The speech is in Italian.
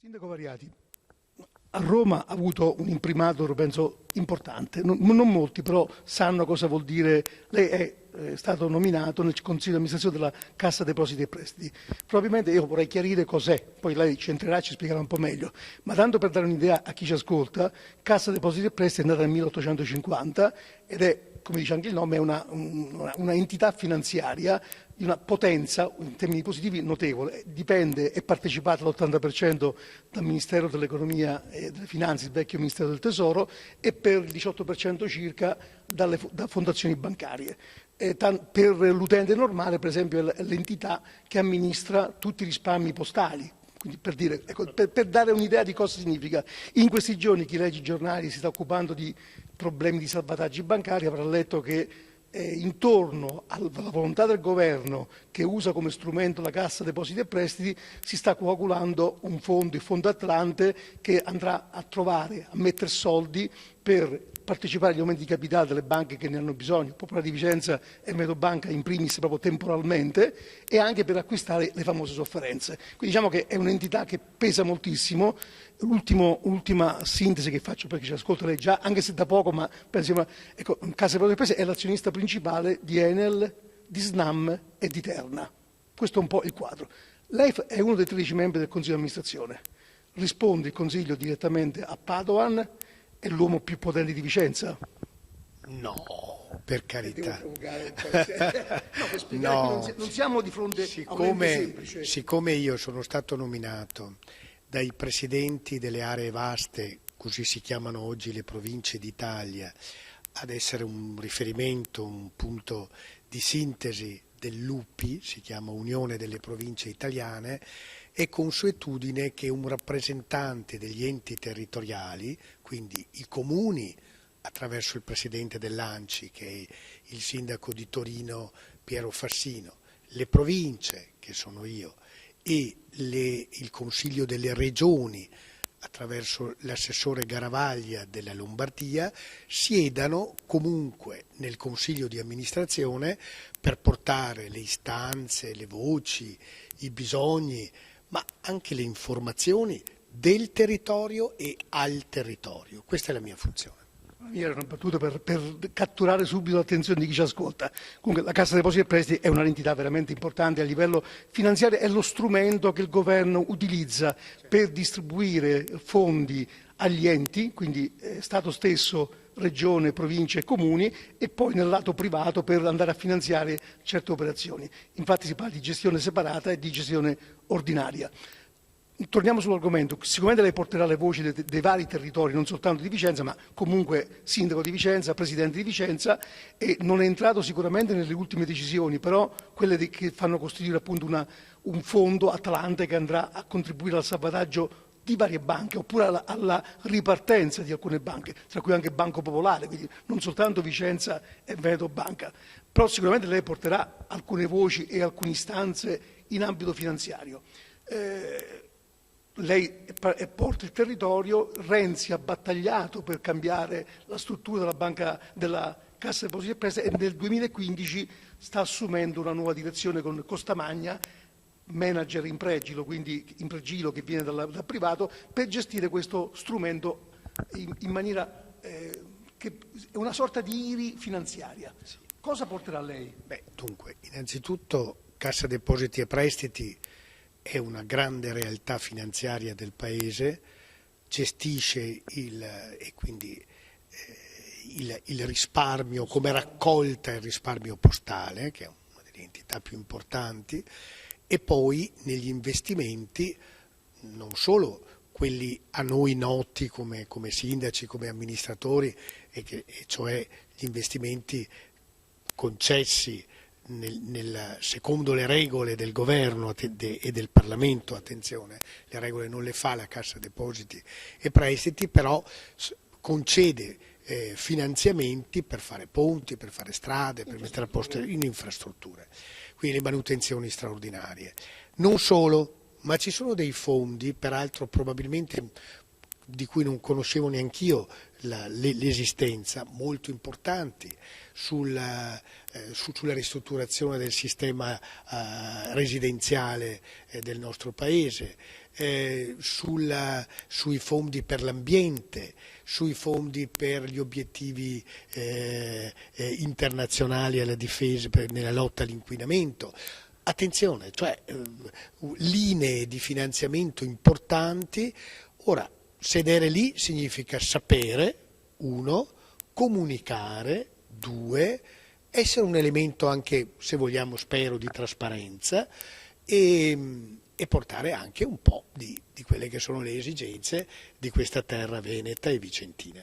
Sindaco Variati, a Roma ha avuto un imprimatur, penso, importante. Non molti però sanno cosa vuol dire. Lei è stato nominato nel Consiglio di amministrazione della Cassa Depositi e Prestiti. Probabilmente io vorrei chiarire cos'è, poi lei ci entrerà e ci spiegherà un po' meglio. Ma tanto per dare un'idea a chi ci ascolta, Cassa Depositi e Prestiti è nata nel 1850 ed è, come dice anche il nome, è una entità finanziaria di una potenza, in termini positivi, notevole. Dipende, è partecipata all'80% dal Ministero dell'Economia e delle Finanze, il vecchio Ministero del Tesoro, e per il 18% circa da fondazioni bancarie. Per l'utente normale, per esempio, è l'entità che amministra tutti i risparmi postali. Quindi per dare un'idea di cosa significa. In questi giorni chi legge i giornali si sta occupando di problemi di salvataggi bancari, avrà letto che intorno alla volontà del governo, che usa come strumento la Cassa Depositi e Prestiti, si sta coagulando un fondo, il Fondo Atlante, che andrà a mettere soldi per partecipare agli aumenti di capitale delle banche che ne hanno bisogno, Popolare di Vicenza e Mediobanca in primis proprio temporalmente, e anche per acquistare le famose sofferenze. Quindi diciamo che è un'entità che pesa moltissimo. Ultima sintesi che faccio perché ci ascolta lei già, anche se da poco, ma pensiamo, ecco, Cassa Depositi e Prestiti è l'azionista principale di Enel, di Snam e di Terna. Questo è un po' il quadro. Lei è uno dei 13 membri del Consiglio di amministrazione, risponde il Consiglio direttamente a Padoan, è l'uomo più potente di Vicenza? No, per carità. No, per spiegare No. che non siamo di fronte a un ente semplice. Siccome io sono stato nominato dai presidenti delle aree vaste, così si chiamano oggi le province d'Italia, ad essere un riferimento, un punto di sintesi dell'UPI, si chiama Unione delle Province Italiane, è consuetudine che un rappresentante degli enti territoriali, quindi i comuni attraverso il presidente dell'ANCI, che è il sindaco di Torino Piero Fassino, le province, che sono io, e il Consiglio delle Regioni, attraverso l'assessore Garavaglia della Lombardia, siedano comunque nel Consiglio di amministrazione per portare le istanze, le voci, i bisogni, ma anche le informazioni del territorio e al territorio. Questa è la mia funzione. Era una battuta per catturare subito l'attenzione di chi ci ascolta. Comunque la Cassa Depositi e Prestiti è un'entità veramente importante a livello finanziario, è lo strumento che il governo utilizza per distribuire fondi agli enti, quindi Stato stesso, Regione, Province e Comuni, e poi nel lato privato per andare a finanziare certe operazioni. Infatti si parla di gestione separata e di gestione ordinaria. Torniamo sull'argomento, sicuramente lei porterà le voci dei vari territori, non soltanto di Vicenza, ma comunque sindaco di Vicenza, presidente di Vicenza, e non è entrato sicuramente nelle ultime decisioni, però quelle che fanno costituire appunto un fondo Atlante che andrà a contribuire al salvataggio di varie banche, oppure alla ripartenza di alcune banche, tra cui anche Banco Popolare, quindi non soltanto Vicenza e Veneto Banca. Però sicuramente lei porterà alcune voci e alcune istanze in ambito finanziario. Lei porta il territorio, Renzi ha battagliato per cambiare la struttura della Cassa Depositi e Prestiti e nel 2015 sta assumendo una nuova direzione con Costamagna, manager in pregilo, quindi in pregilo che viene dal privato, per gestire questo strumento in maniera che è una sorta di IRI finanziaria. Cosa porterà lei? Dunque, innanzitutto Cassa Depositi e Prestiti è una grande realtà finanziaria del Paese, gestisce il risparmio come raccolta il risparmio postale, che è una delle entità più importanti, e poi negli investimenti, non solo quelli a noi noti come sindaci, come amministratori, e cioè gli investimenti concessi secondo le regole del governo e del Parlamento, attenzione, le regole non le fa la Cassa Depositi e Prestiti, però concede finanziamenti per fare ponti, per fare strade, per mettere a posto in infrastrutture, quindi le manutenzioni straordinarie. Non solo, ma ci sono dei fondi, peraltro probabilmente di cui non conoscevo neanch'io l'esistenza, molto importanti sulla ristrutturazione del sistema residenziale del nostro Paese, sui fondi per l'ambiente, sui fondi per gli obiettivi internazionali alla difesa, nella lotta all'inquinamento. Attenzione, cioè linee di finanziamento importanti. Ora, sedere lì significa sapere, uno, comunicare, due, essere un elemento anche, se vogliamo, spero, di trasparenza e portare anche un po' di quelle che sono le esigenze di questa terra veneta e vicentina.